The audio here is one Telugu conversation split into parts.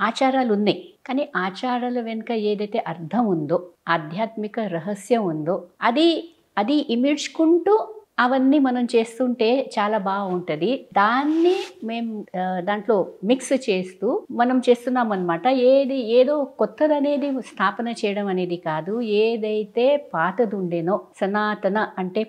ఆచారాలు ఉన్నాయి. కానీ ఆచారాల వెనుక ఏదైతే అర్థం ఉందో, ఆధ్యాత్మిక రహస్యం ఉందో అది అది ఇమిడ్చుకుంటూ అవన్నీ మనం చేస్తుంటే చాలా బాగుంటది. దాన్ని మేము దాంట్లో మిక్స్ చేస్తూ మనం చేస్తున్నామనమాట. ఏదో కొత్తదనేది స్థాపన చేయడం అనేది కాదు. ఏదైతే పాతదుండేనో సనాతన అంటే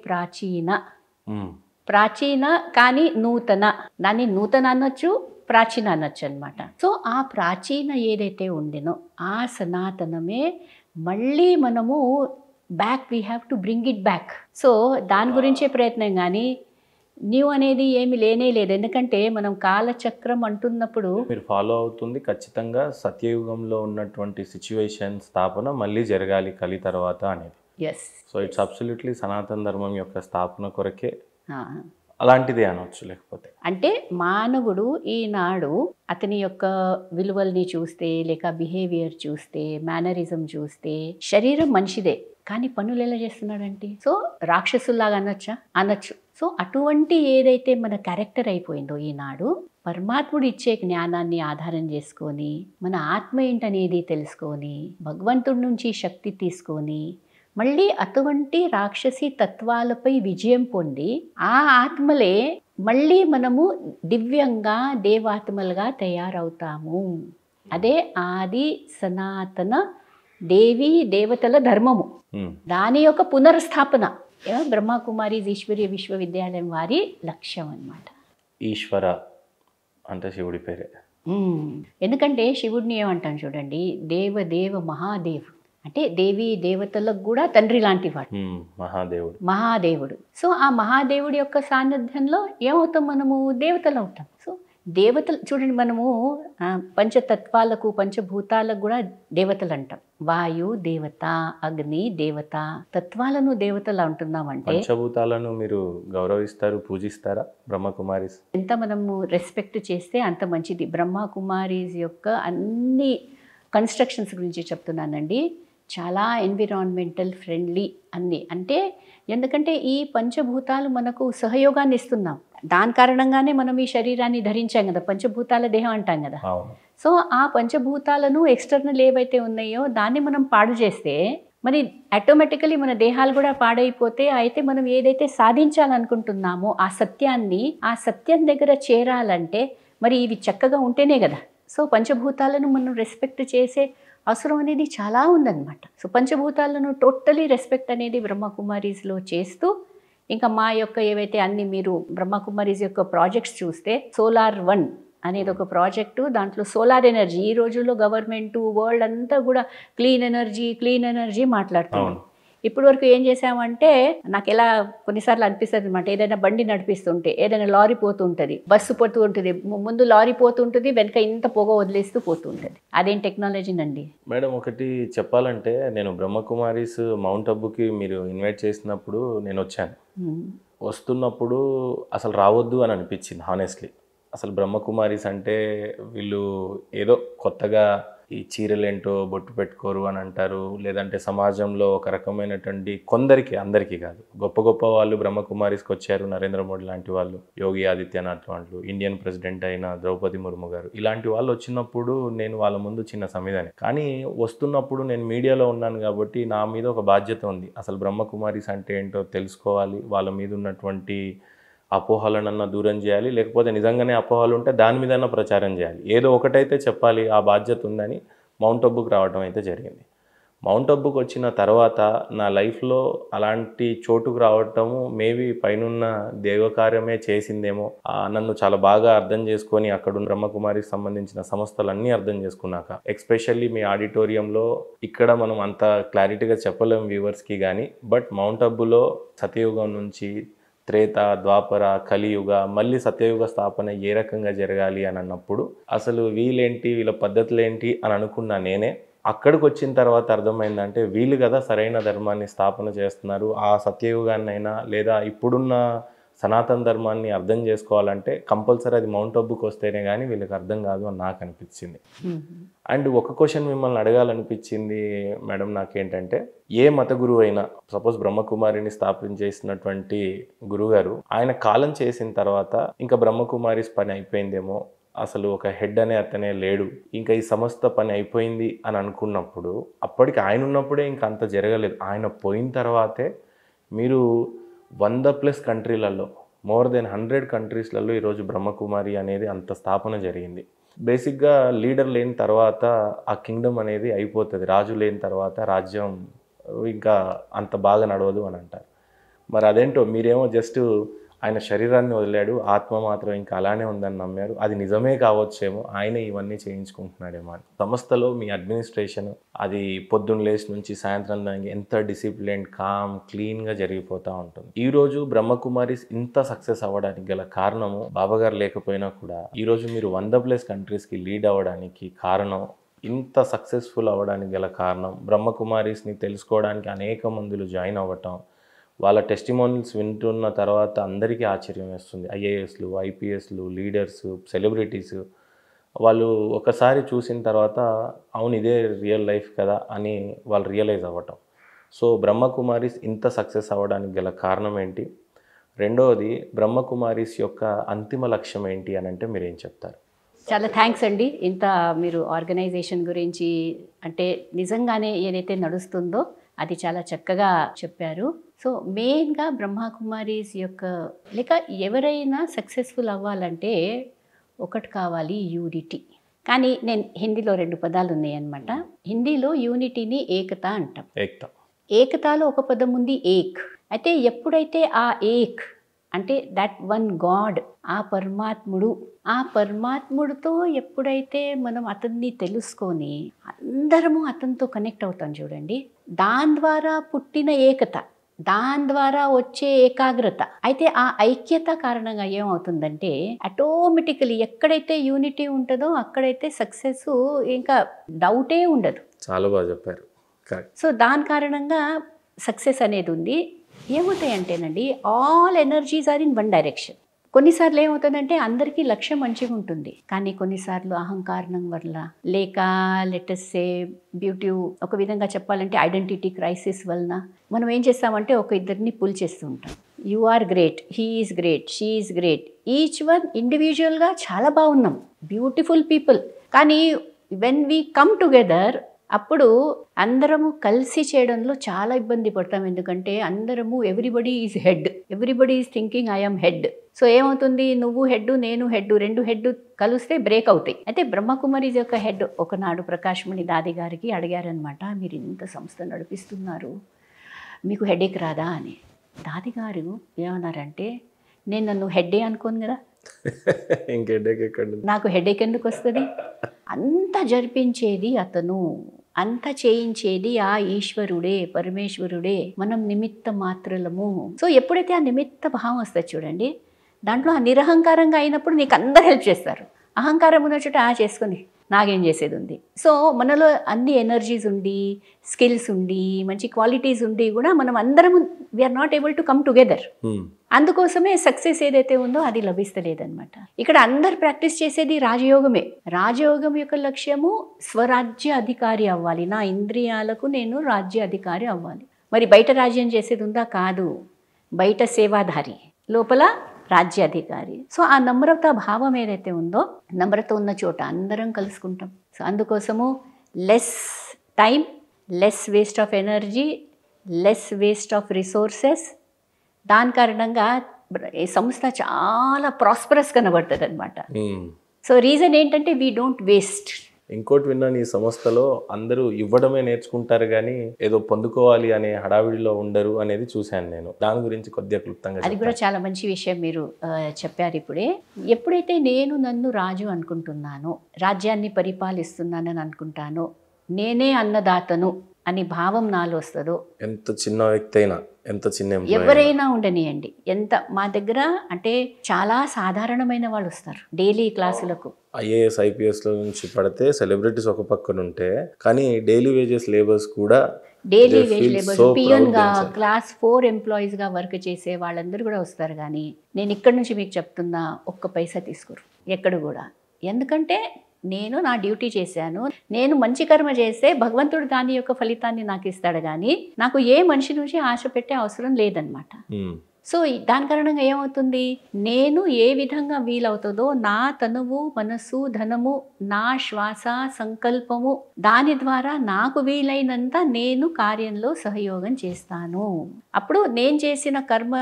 ప్రాచీన కానీ నూతన. దాన్ని నూతన అనొచ్చు, ప్రాచీన అనొచ్చు అనమాట. సో ఆ ప్రాచీన ఏదైతే ఉండేనో ఆ సనాతనమే మళ్ళీ మనము we have to bring it back. So దాని గురించే ప్రయత్నం కానీ న్యూ అనేది ఏమి లేనే లేదు. ఎందుకంటే మనం కాలచక్రం అంటున్నప్పుడు మీరు ఫాలో అవుతుంది ఖచ్చితంగా సత్యయుగంలో ఉన్నటువంటి సిచ్యువేషన్ స్థాపన మళ్ళీ జరగాలి కలి తర్వాత అనేది. ఎస్. సో ఇట్స్ అబ్సల్యూట్లీ సనాతన ధర్మం యొక్క స్థాపన కొరకే అలాంటిదే అనవచ్చు. లేకపోతే అంటే మానవుడు ఈనాడు అతని యొక్క విలువల్ని చూస్తే, లేక బిహేవియర్ చూస్తే, మేనరిజం చూస్తే శరీరం మనిషిదే కానీ పనులు ఎలా చేస్తున్నాడంటే సో రాక్షసుల్లాగా అనొచ్చు. సో అటువంటి ఏదైతే మన క్యారెక్టర్ అయిపోయిందో ఈనాడు పరమాత్ముడు ఇచ్చే జ్ఞానాన్ని ఆధారం చేసుకొని మన ఆత్మ ఏంటనేది తెలుసుకొని భగవంతుడి నుంచి శక్తి తీసుకొని మళ్ళీ అటువంటి రాక్షసి తత్వాలపై విజయం పొంది ఆ ఆత్మలే మళ్ళీ మనము దివ్యంగా దేవాత్మలుగా తయారవుతాము. అదే ఆది సనాతన దేవీ దేవతల ధర్మము. దాని యొక్క పునర్స్థాపన బ్రహ్మకుమారీస్ ఈశ్వరీయ విశ్వవిద్యాలయం వారి లక్ష్యం అన్నమాట. ఈశ్వర అంటే శివుడి పేరే. ఎందుకంటే శివుడిని ఏమంటాం చూడండి, దేవ మహాదేవుడు అంటే దేవీ దేవతలకు కూడా తండ్రి లాంటి వాడు మహాదేవుడు. సో ఆ మహాదేవుడి యొక్క సాన్నిధ్యంలో ఏమవుతాం, మనము దేవతలు అవుతాం. సో దేవతలు చూడండి, మనము పంచతత్వాలకు పంచభూతాలకు కూడా దేవతలు అంటాం. వాయు దేవత, అగ్ని దేవత, తత్వాలను దేవతలు అంటున్నామంటే పంచభూతాలను మీరు గౌరవిస్తారు, పూజిస్తారా బ్రహ్మకుమారీస్? ఎంత మనము రెస్పెక్ట్ చేస్తే అంత మంచిది. బ్రహ్మకుమారీస్ యొక్క అన్ని కన్స్ట్రక్షన్స్ గురించి చెప్తున్నానండి. చాలా ఎన్విరాన్మెంటల్ ఫ్రెండ్లీ అన్నీ. అంటే ఎందుకంటే ఈ పంచభూతాలు మనకు సహయోగాన్ని ఇస్తున్నాం. దాని కారణంగానే మనం ఈ శరీరాన్ని ధరించాం కదా, పంచభూతాల దేహం అంటాం కదా. సో ఆ పంచభూతాలను ఎక్స్టర్నల్ ఏవైతే ఉన్నాయో దాన్ని మనం పాడు చేస్తే మరి ఆటోమేటికలీ మన దేహాలు కూడా పాడైపోతే అయితే మనం ఏదైతే సాధించాలనుకుంటున్నామో ఆ సత్యం దగ్గర చేరాలంటే మరి ఇవి చక్కగా ఉంటేనే కదా. సో పంచభూతాలను మనం రెస్పెక్ట్ చేసే అవసరం అనేది చాలా ఉందన్నమాట. సో పంచభూతాలను టోటలీ రెస్పెక్ట్ అనేది బ్రహ్మకుమారీస్లో చేస్తూ ఇంకా మా యొక్క ఏవైతే అన్ని మీరు బ్రహ్మకుమారీస్ యొక్క ప్రాజెక్ట్స్ చూస్తే Solar-1 అనేది ఒక ప్రాజెక్టు. దాంట్లో సోలార్ ఎనర్జీ ఈ రోజుల్లో గవర్నమెంట్ వరల్డ్ అంతా కూడా క్లీన్ ఎనర్జీ మాట్లాడుతున్నాం. ఇప్పటి వరకు ఏం చేసామంటే నాకు ఎలా కొన్నిసార్లు అనిపిస్తుంది అనమాట, ఏదైనా బండి నడిపిస్తుంటే ఏదైనా లారీ పోతూ ఉంటుంది, బస్సు పోతూ ఉంటుంది, ముందు లారీ పోతూ ఉంటుంది, వెనక ఇంత పొగ వదిలేస్తూ పోతూ ఉంటుంది. అదేం టెక్నాలజీనండి మేడం? ఒకటి చెప్పాలంటే నేను బ్రహ్మకుమారీస్ మౌంట్ అబ్బుకి మీరు ఇన్వైట్ చేసినప్పుడు నేను వచ్చాను. వస్తున్నప్పుడు అసలు రావద్దు అని అనిపించింది హానెస్ట్లీ. అసలు బ్రహ్మకుమారీస్ అంటే వీళ్ళు ఏదో కొత్తగా ఈ చీరలేంటో బొట్టు పెట్టుకోరు అని అంటారు, లేదంటే సమాజంలో ఒక రకమైనటువంటి కొందరికి, అందరికీ కాదు, గొప్ప వాళ్ళు బ్రహ్మకుమారీస్కి వచ్చారు. నరేంద్ర మోడీ లాంటి వాళ్ళు, యోగి ఆదిత్యనాథ్ వాళ్ళు, ఇండియన్ ప్రెసిడెంట్ అయిన ద్రౌపది ముర్ము గారు, ఇలాంటి వాళ్ళు వచ్చినప్పుడు నేను వాళ్ళ ముందు చిన్న సమిధానే. కానీ వస్తున్నప్పుడు నేను మీడియాలో ఉన్నాను కాబట్టి నా మీద ఒక బాధ్యత ఉంది. అసలు బ్రహ్మకుమారీస్ అంటే ఏంటో తెలుసుకోవాలి, వాళ్ళ మీద ఉన్నటువంటి అపోహలనన్నా దూరం చేయాలి, లేకపోతే నిజంగానే అపోహలు ఉంటే దాని మీదన్నా ప్రచారం చేయాలి. ఏదో ఒకటైతే చెప్పాలి, ఆ బాధ్యత ఉందని మౌంట్ అబ్బుకి రావడం అయితే జరిగింది. మౌంట్ అబ్బుకి వచ్చిన తర్వాత నా లైఫ్లో అలాంటి చోటుకు రావటము మేబీ పైనున్న దేవకార్యమే చేసిందేమో. నన్ను చాలా బాగా అర్థం చేసుకొని అక్కడ బ్రహ్మకుమారికి సంబంధించిన సంస్థలన్నీ అర్థం చేసుకున్నాక, ఎక్స్పెషల్లీ మీ ఆడిటోరియంలో ఇక్కడ మనం అంత క్లారిటీగా చెప్పలేం వ్యూవర్స్కి కానీ, బట్ మౌంట్ అబ్బులో సత్యయుగం నుంచి త్రేత, ద్వాపర, కలియుగ, మళ్ళీ సత్యయుగ స్థాపన ఏ రకంగా జరగాలి అని అన్నప్పుడు అసలు వీళ్ళేంటి, వీళ్ళ పద్ధతులు ఏంటి అని అనుకున్నా నేనే. అక్కడికి వచ్చిన తర్వాత అర్థమైందంటే వీళ్ళు కదా సరైన ధర్మాన్ని స్థాపన చేస్తున్నారు. ఆ సత్యయుగాన్నైనా లేదా ఇప్పుడున్న సనాతన ధర్మాన్ని అర్థం చేసుకోవాలంటే కంపల్సరీ అది మౌంట్ అబ్బుకి వస్తేనే కానీ వీళ్ళకి అర్థం కాదు అని నాకు అనిపించింది. అండ్ ఒక క్వశ్చన్ మిమ్మల్ని అడగాలనిపించింది మేడం నాకేంటంటే, ఏ మత గురువు అయినా, సపోజ్ బ్రహ్మకుమారిని స్థాపించేసినటువంటి గురుగారు ఆయన కాలం చేసిన తర్వాత ఇంకా బ్రహ్మకుమారిస్ పని అయిపోయిందేమో, అసలు ఒక హెడ్ అనే అతనే లేడు, ఇంకా ఈ సమస్త పని అయిపోయింది అని అనుకున్నప్పుడు, అప్పటికి ఆయన ఉన్నప్పుడే ఇంకా అంత జరగలేదు. ఆయన పోయిన తర్వాతే మీరు 100+ కంట్రీలలో, మోర్ దెన్ 100 కంట్రీస్లలో ఈరోజు బ్రహ్మకుమారి అనేది అంత స్థాపన జరిగింది. బేసిక్గా లీడర్ లేని తర్వాత ఆ కింగ్డమ్ అనేది అయిపోతుంది. రాజు లేని తర్వాత రాజ్యం ఇంకా అంత బాగా నడవదు అని అంటారు. మరి అదేంటో మీరేమో జస్ట్ ఆయన శరీరాన్ని వదిలాడు, ఆత్మ మాత్రం ఇంకా అలానే ఉందని నమ్మారు. అది నిజమే కావచ్చేమో, ఆయనే ఇవన్నీ చేయించుకుంటున్నాడేమో అని. సంస్థలో మీ అడ్మినిస్ట్రేషన్ అది పొద్దున్న లేచి నుంచి సాయంత్రం దానికి ఎంత డిసిప్లిన్, కామ్, క్లీన్గా జరిగిపోతూ ఉంటుంది. ఈరోజు బ్రహ్మకుమారీస్ ఇంత సక్సెస్ అవ్వడానికి గల కారణము బాబాగారు లేకపోయినా కూడా ఈరోజు మీరు 100+ కంట్రీస్కి లీడ్ అవ్వడానికి కారణం, ఇంత సక్సెస్ఫుల్ అవ్వడానికి గల కారణం, బ్రహ్మకుమారీస్ని తెలుసుకోవడానికి అనేక మందిలో జాయిన్ అవ్వటం, వాళ్ళ టెస్టిమోనియల్స్ వింటున్న తర్వాత అందరికీ ఆశ్చర్యం వేస్తుంది. ఐఏఎస్లు, ఐపీఎస్లు, లీడర్స్, సెలబ్రిటీస్ వాళ్ళు ఒకసారి చూసిన తర్వాత అవును ఇదే రియల్ లైఫ్ కదా అని వాళ్ళు రియలైజ్ అవ్వటం. సో బ్రహ్మకుమారీస్ ఇంత సక్సెస్ అవ్వడానికి గల కారణం ఏంటి? రెండవది, బ్రహ్మకుమారీస్ యొక్క అంతిమ లక్ష్యం ఏంటి అని అంటే మీరేం చెప్తారు? చాలా థ్యాంక్స్ అండి. ఇంత మీరు ఆర్గనైజేషన్ గురించి అంటే నిజంగానే ఏదైతే నడుస్తుందో అది చాలా చక్కగా చెప్పారు. సో మెయిన్గా బ్రహ్మకుమారీస్ యొక్క లేక ఎవరైనా సక్సెస్ఫుల్ అవ్వాలంటే ఒకటి కావాలి, యూనిటీ. కానీ నేను హిందీలో 2 పదాలు ఉన్నాయన్నమాట. హిందీలో యూనిటీని ఏకత అంటాం. ఏకతాలో ఒక పదం ఉంది ఏక్. అయితే ఎప్పుడైతే ఆ ఏక్ అంటే దట్ వన్ గాడ్, ఆ పరమాత్ముడితో ఎప్పుడైతే మనం అతన్ని తెలుసుకొని అందరము అతనితో కనెక్ట్ అవుతాం చూడండి, దాని ద్వారా పుట్టిన ఏకత, దాని ద్వారా వచ్చే ఏకాగ్రత. అయితే ఆ ఐక్యత కారణంగా ఏమవుతుందంటే ఆటోమేటికలీ ఎక్కడైతే యూనిటీ ఉంటుందో అక్కడైతే సక్సెస్ ఇంకా డౌటే ఉండదు. చాలా బాగా చెప్పారు. సో దాని కారణంగా సక్సెస్ అనేది ఉంది. ఏమవుతాయంటేనండి, all energies are in one direction. కొన్నిసార్లు ఏమవుతుందంటే అందరికీ లక్ష్యం మంచిగా ఉంటుంది, కానీ కొన్నిసార్లు అహంకారం వల్ల లేక లెటస్ సే బ్యూటీ, ఒక విధంగా చెప్పాలంటే ఐడెంటిటీ క్రైసిస్ వలన మనం ఏం చేస్తామంటే ఒక ఇద్దరిని పుల్ చేస్తూ ఉంటాం. You are great, he is great, she is great, each one ఇండివిజువల్గా చాలా బాగున్నాం, బ్యూటిఫుల్ పీపుల్. కానీ వెన్ వీ కమ్ టుగెదర్ అప్పుడు అందరము కలిసి చేయడంలో చాలా ఇబ్బంది పడతాం. ఎందుకంటే అందరము everybody is head, everybody is thinking I'm head. So ఏమవుతుంది, నువ్వు హెడ్ నేను హెడ్, 2 హెడ్ కలిస్తే బ్రేక్ అవుతాయి. అయితే బ్రహ్మకుమారీస్ యొక్క హెడ్ ఒకనాడు ప్రకాష్ మణి దాది గారికి అడిగారనమాట, మీరు ఇంత సంస్థ నడిపిస్తున్నారు, మీకు హెడేక్ రాదా అని. దాది గారు ఏమన్నారంటే, నేను నన్ను హెడ్డే అనుకోను కదా, నాకు హెడేక్ ఎందుకు వస్తుంది, అంత జరిపించేది అతను, అంత చేయించేది ఆ ఈశ్వరుడే, పరమేశ్వరుడే, మనం నిమిత్త మాత్రలము. సో ఎప్పుడైతే ఆ నిమిత్త భావం వస్తుంది చూడండి, దాంట్లో ఆ నిరహంకారంగా అయినప్పుడు నీకు అందరు హెల్ప్ చేస్తారు. అహంకారం ఉన్న చోట చేసుకొని నాకేం చేసేది ఉంది. సో మనలో అన్ని ఎనర్జీస్ ఉండి, స్కిల్స్ ఉండి, మంచి క్వాలిటీస్ ఉండి కూడా మనం అందరం we are not able to come together. అందుకోసమే సక్సెస్ ఏదైతే ఉందో అది లభిస్తలేదన్నమాట. ఇక్కడ అందరు ప్రాక్టీస్ చేసేది రాజయోగమే. రాజయోగం యొక్క లక్ష్యము స్వరాజ్య అధికారి అవ్వాలి, నా ఇంద్రియాలకు నేను రాజ్య అధికారి అవ్వాలి. మరి బయట రాజ్యం చేసేది ఉందా? కాదు, బయట సేవాధారి, లోపల రాజ్యాధికారి. సో ఆ నమ్రత భావం ఏదైతే ఉందో, నమ్రత ఉన్న చోట అందరం కలుసుకుంటాం. సో అందుకోసము less time, less waste of energy, less waste of resources. దాని కారణంగా ఈ సంస్థ చాలా ప్రాస్పరస్ కనబడుతుంది అనమాట. సో రీజన్ ఏంటంటే వీ డోంట్ వేస్ట్. ఇంకోటి విన్నాను, ఈ సంస్థలో అందరూ ఇవ్వడమే నేర్చుకుంటారు కానీ ఏదో పొందుకోవాలి అనే హడావిడిలో ఉండరు అనేది చూశాను నేను. దాని గురించి కొద్దిగా క్లుప్తంగా. అది కూడా చాలా మంచి విషయం మీరు చెప్పారు ఇప్పుడే. ఎప్పుడైతే నేను నన్ను రాజు అనుకుంటున్నానో, రాజ్యాన్ని పరిపాలిస్తున్నానని అనుకుంటానో, నేనే అన్నదాతను అని భావం నాలో వస్తుందో, ఎంత చిన్న వ్యక్తి అయినా, ఎంత చిన్న ఎవరైనా ఉండనియండి, ఎంత మా దగ్గర అంటే చాలా సాధారణమైన వాళ్ళు వస్తారు డైలీ క్లాసులకు. ఐఏఎస్ ఐపీఎస్లో నుంచి పడితే సెలబ్రిటీస్ ఒక పక్కన ఉంటే, కానీ డైలీ వేజెస్ లేబర్స్ కూడా, డైలీ వేజ్ లేబర్స్, పియన్గా, క్లాస్ 4 ఎంప్లాయీస్గా వర్క్ చేసే వాళ్ళందరూ కూడా వస్తారు. కానీ నేను ఇక్కడ నుంచి మీకు చెప్తున్నా, ఒక్క పైసా తీసుకోరు ఎక్కడ కూడా. ఎందుకంటే నేను నా డ్యూటీ చేశాను, నేను మంచి కర్మ చేస్తే భగవంతుడు దాని యొక్క ఫలితాన్ని నాకు ఇస్తాడు. కానీ నాకు ఏ మనిషి నుంచి ఆశ పెట్టే అవసరం లేదనమాట. సో దాని కారణంగా ఏమవుతుంది, నేను ఏ విధంగా వీలవుతుందో నా తనువు మనసు ధనము నా శ్వాస సంకల్పము దాని ద్వారా నాకు వీలైనంత నేను కార్యంలో సహయోగం చేస్తాను. అప్పుడు నేను చేసిన కర్మ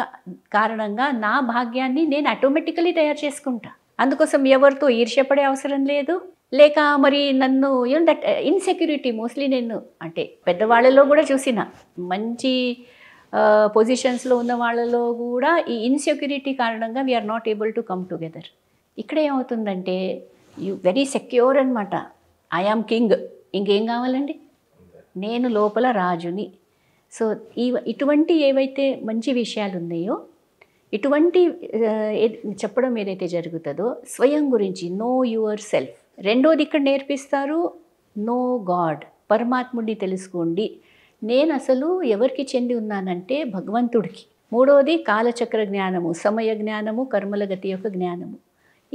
కారణంగా నా భాగ్యాన్ని నేను ఆటోమేటికలీ తయారు చేసుకుంటా. అందుకోసం ఎవరితో ఈర్ష్యపడే అవసరం లేదు. లేక మరి నన్ను దట్ ఇన్సెక్యూరిటీ మోస్ట్లీ నేను అంటే పెద్దవాళ్ళలో కూడా చూసిన మంచి పొజిషన్స్లో ఉన్న వాళ్ళలో కూడా ఈ ఇన్సెక్యూరిటీ కారణంగా we are not able to come together. ఇక్కడ ఏమవుతుందంటే యు వెరీ సెక్యూర్ అనమాట. ఐఆమ్ కింగ్, ఇంకేం కావాలండి, నేను లోపల రాజుని. సో ఇటువంటి ఏవైతే మంచి విషయాలు ఉన్నాయో ఇటువంటి చెప్పడం ఏదైతే జరుగుతుందో స్వయం గురించి నో యువర్ సెల్ఫ్. రెండోది ఇక్కడ నేర్పిస్తారు నో గాడ్, పరమాత్ముడిని తెలుసుకోండి. నేను అసలు ఎవరికి చెంది ఉన్నానంటే భగవంతుడికి. మూడోది కాలచక్ర జ్ఞానము, సమయ జ్ఞానము, కర్మల గతి యొక్క జ్ఞానము.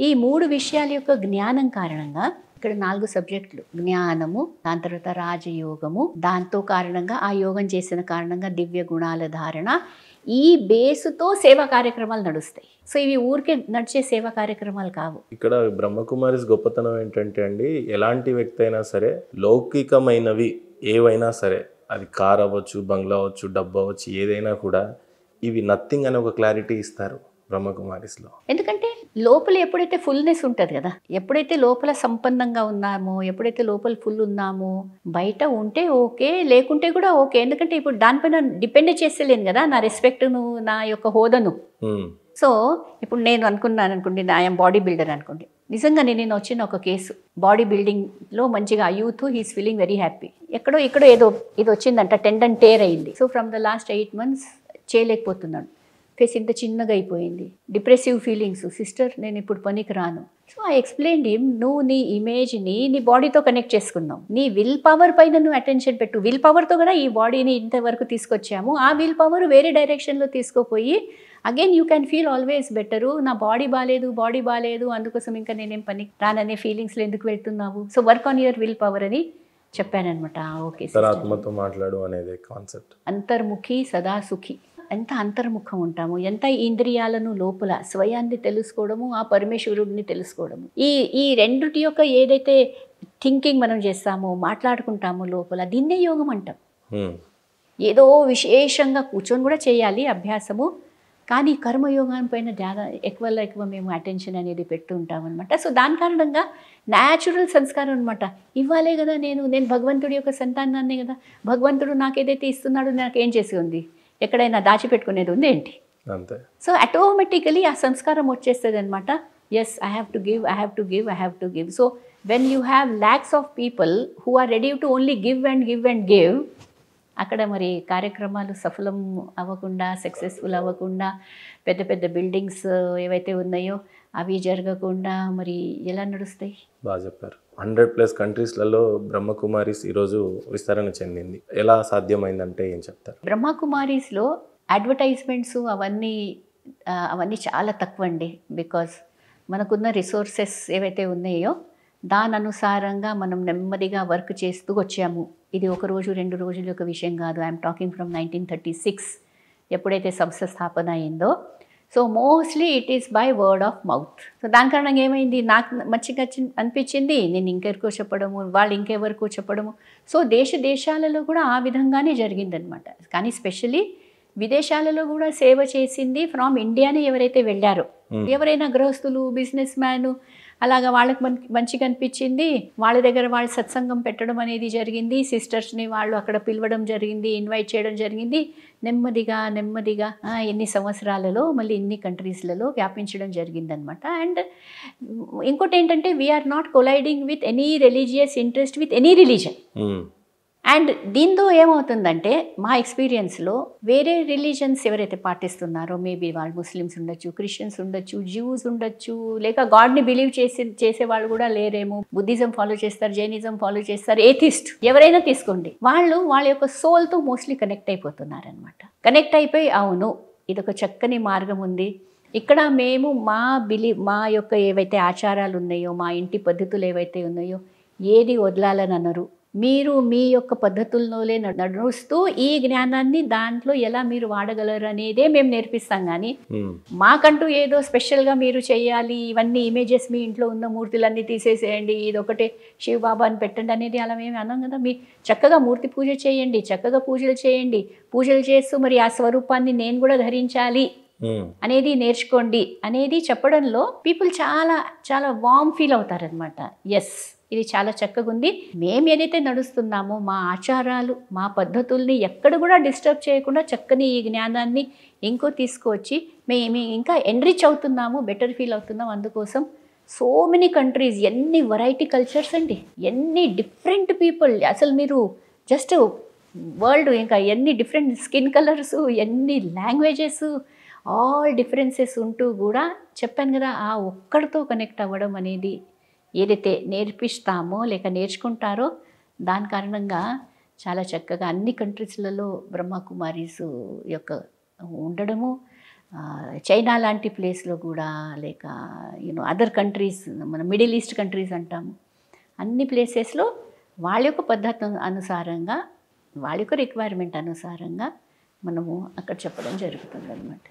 ఈ 3 విషయాల యొక్క జ్ఞానం కారణంగా ఇక్కడ 4 సబ్జెక్టులు, జ్ఞానము, దాని తర్వాత రాజయోగము, దాంతో కారణంగా ఆ యోగం చేసిన కారణంగా దివ్య గుణాల ధారణ, ఈ బేసుతో సేవా కార్యక్రమాలు నడుస్తాయి. సో ఇవి ఊరికే నడిచే సేవా కార్యక్రమాలు కావు. ఇక్కడ బ్రహ్మకుమారిస్ గొప్పతనం ఏంటంటే అండి, ఎలాంటి వ్యక్తి అయినా సరే లౌకికమైనవి ఏవైనా సరే, అది కార్ అవ్వచ్చు, బంగ్లా అవ్వచ్చు, డబ్బు అవ్వచ్చు, ఏదైనా కూడా ఇవి నథింగ్ అనే ఒక క్లారిటీ ఇస్తారు బ్రహ్మకుమారిస్లో. ఎందుకంటే లోపల ఎప్పుడైతే ఫుల్నెస్ ఉంటుంది కదా, ఎప్పుడైతే లోపల సంపన్నంగా ఉన్నామో, ఎప్పుడైతే లోపల ఫుల్ ఉన్నామో, బయట ఉంటే ఓకే, లేకుంటే కూడా ఓకే. ఎందుకంటే ఇప్పుడు దానిపైన డిపెండ్ చేస్తలేను కదా నా రెస్పెక్ట్ను, నా యొక్క హోదాను. సో ఇప్పుడు నేను అనుకున్నాను అనుకోండి, ఐఎమ్ బాడీ బిల్డర్ అనుకోండి, నిజంగా నేను వచ్చిన ఒక కేసు బాడీ బిల్డింగ్లో మంచిగా youth he's feeling very happy. ఎక్కడో ఏదో ఇది వచ్చిందంట, టెండన్ టేర్ అయింది. So from the last 8 months చేయలేకపోతున్నాడు, ఫేస్ ఇంత చిన్నగా అయిపోయింది, డిప్రెసివ్ ఫీలింగ్స్, సిస్టర్ నేను ఇప్పుడు పనికి రాను. సో ఐ ఎక్స్ప్లెయిన్డ్ హిమ్, నువ్వు నీ ఇమేజ్ని నీ బాడీతో కనెక్ట్ చేసుకున్నావు, నీ విల్ పవర్ పైన నువ్వు అటెన్షన్ పెట్టు. విల్ పవర్తో కూడా ఈ బాడీని ఇంతవరకు తీసుకొచ్చాము, ఆ విల్ పవర్ వేరే డైరెక్షన్లో తీసుకోపోయి again you can feel always better. నా బాడీ బాగాలేదు అందుకోసం ఇంకా నేనేం పని రాననే ఫీలింగ్స్లో ఎందుకు వెళ్తున్నావు, so work on your will power అని చెప్పానమాట. ఓకే, ఆత్మతో మాట్లాడు అనేది కాన్సెప్ట్. అంతర్ముఖి సదా సుఖి. ఎంత అంతర్ముఖం ఉంటాము, ఎంత ఇంద్రియాలను లోపల స్వయాన్ని తెలుసుకోవడము, ఆ పరమేశ్వరుడిని తెలుసుకోవడము, ఈ రెండుటి యొక్క ఏదైతే థింకింగ్ మనం చేస్తామో, మాట్లాడుకుంటామో లోపల, దీన్నే యోగం అంటాం. ఏదో విశేషంగా కూర్చొని కూడా చేయాలి అభ్యాసము, కానీ కర్మయోగం పైన ఎక్కువ మేము అటెన్షన్ అనేది పెడుతూ ఉంటాం అనమాట. సో దాని కారణంగా న్యాచురల్ సంస్కారం అనమాట. ఇవ్వాలే కదా, నేను భగవంతుడి యొక్క సంతానాన్నే కదా, భగవంతుడు నాకు ఏదైతే ఇస్తున్నాడో నాకు ఏం చేసి ఉంది, ఎక్కడైనా దాచిపెట్టుకునేది ఉంది ఏంటి, అంతే. సో ఆటోమేటికలీ ఆ సంస్కారం వచ్చేస్తుంది అనమాట. Yes, I have to give. So when you have lakhs of people who are ready to only give and give, అక్కడ మరి కార్యక్రమాలు సఫలం అవ్వకుండా, సక్సెస్ఫుల్ అవ్వకుండా, పెద్ద పెద్ద బిల్డింగ్స్ ఏవైతే ఉన్నాయో అవి జరగకుండా మరి ఎలా నడుస్తాయి? బాగా చెప్పారు. 100+ కంట్రీస్లలో బ్రహ్మకుమారిస్ ఈరోజు విస్తరణ చెందింది. ఎలా సాధ్యమైందంటే ఏం చెప్తారు? బ్రహ్మకుమారిస్లో అడ్వర్టైజ్మెంట్స్ అవన్నీ చాలా తక్కువ అండి. బికాజ్ మనకున్న రిసోర్సెస్ ఏవైతే ఉన్నాయో దాని అనుసారంగా మనం నెమ్మదిగా వర్క్ చేస్తూ వచ్చాము. ఇది 1 రోజు 2 రోజుల యొక్క విషయం కాదు. ఐఎమ్ టాకింగ్ ఫ్రమ్ 1936 ఎప్పుడైతే సంస్థ స్థాపన అయిందో. So mostly it is by word of mouth. So దాని కారణంగా ఏమైంది, నాకు మంచిగా అనిపించింది, నేను ఇంకెవరికో చెప్పడము, వాళ్ళు ఇంకెవరికో చెప్పడము. సో దేశాలలో కూడా ఆ విధంగానే జరిగిందనమాట. కానీ స్పెషలీ విదేశాలలో కూడా సేవ చేసింది ఫ్రమ్ ఇండియానే ఎవరైతే వెళ్ళారో, ఎవరైనా గృహస్థులు, బిజినెస్ మ్యాన్, అలాగా వాళ్ళకి మంచిగా అనిపించింది, వాళ్ళ దగ్గర వాళ్ళు సత్సంగం పెట్టడం అనేది జరిగింది, సిస్టర్స్ని వాళ్ళు అక్కడ పిలవడం జరిగింది, ఇన్వైట్ చేయడం జరిగింది. నెమ్మదిగా ఎన్ని సంవత్సరాలలో మళ్ళీ ఇన్ని కంట్రీస్లలో వ్యాపించడం జరిగిందనమాట. అండ్ ఇంకోటి ఏంటంటే we are not colliding with any religious interest with any religion. And దీంతో ఏమవుతుందంటే మా ఎక్స్పీరియన్స్లో వేరే రిలీజన్స్ ఎవరైతే పాటిస్తున్నారో, మేబీ వాళ్ళు ముస్లిమ్స్ ఉండొచ్చు, క్రిస్టియన్స్ ఉండొచ్చు, జ్యూస్ ఉండొచ్చు, లేక గాడ్ని బిలీవ్ చేసే వాళ్ళు కూడా లేరేమో, బుద్ధిజం ఫాలో చేస్తారు, జైనిజం ఫాలో చేస్తారు, ఏథిస్ట్ ఎవరైనా తీసుకోండి, వాళ్ళ యొక్క సోల్తో మోస్ట్లీ కనెక్ట్ అయిపోతున్నారనమాట. కనెక్ట్ అయిపోయి అవును ఇదొక చక్కని మార్గం ఉంది, ఇక్కడ మేము మా యొక్క ఏవైతే ఆచారాలు ఉన్నాయో, మా ఇంటి పద్ధతులు ఏవైతే ఉన్నాయో ఏది వదలాలని అనరు, మీరు మీ యొక్క పద్ధతుల్లోనే నడుస్తూ ఈ జ్ఞానాన్ని దాంట్లో ఎలా మీరు వాడగలరు అనేదే మేము నేర్పిస్తాం. కానీ మాకంటూ ఏదో స్పెషల్గా మీరు చేయాలి, ఇవన్నీ ఇమేజెస్ మీ ఇంట్లో ఉన్న మూర్తులన్నీ తీసేసేయండి, ఇదొకటే శివబాబాని పెట్టండి అనేది అలా మేము అన్నాం కదా. మీ చక్కగా మూర్తి పూజ చేయండి, చక్కగా పూజలు చేయండి, పూజలు చేస్తూ మరి ఆ స్వరూపాన్ని నేను కూడా ధరించాలి అనేది నేర్చుకోండి అనేది చెప్పడంలో పీపుల్ చాలా చాలా వార్మ్ ఫీల్ అవుతారనమాట. ఎస్, ఇది చాలా చక్కగా ఉంది. మేము ఏదైతే నడుస్తున్నామో మా ఆచారాలు, మా పద్ధతుల్ని ఎక్కడ కూడా డిస్టర్బ్ చేయకుండా చక్కని ఈ జ్ఞానాన్ని ఇంకో తీసుకువచ్చి మేము ఇంకా ఎన్రిచ్ అవుతున్నాము, బెటర్ ఫీల్ అవుతున్నాం. అందుకోసం సో మెనీ కంట్రీస్, ఎన్ని వెరైటీ కల్చర్స్ అండి, ఎన్ని డిఫరెంట్ పీపుల్. అసలు మీరు జస్ట్ వరల్డ్ ఇంకా ఎన్ని డిఫరెంట్ స్కిన్ కలర్స్, ఎన్ని లాంగ్వేజెస్, ఆల్ డిఫరెన్సెస్ ఉంటూ కూడా చెప్పాను కదా, ఆ ఒక్కడితో కనెక్ట్ అవ్వడం అనేది ఏదైతే నేర్పిస్తామో లేక నేర్చుకుంటారో దాని కారణంగా చాలా చక్కగా అన్ని కంట్రీస్లలో బ్రహ్మకుమారీస్ యొక్క ఉండడము, చైనా లాంటి ప్లేస్లో కూడా లేక అదర్ కంట్రీస్, మన మిడిల్ ఈస్ట్ కంట్రీస్ అంటాము, అన్ని ప్లేసెస్లో వాళ్ళ యొక్క పద్ధతి అనుసారంగా, వాళ్ళ యొక్క రిక్వైర్మెంట్ అనుసారంగా మనము అక్కడ చెప్పడం జరుగుతుంది అన్నమాట.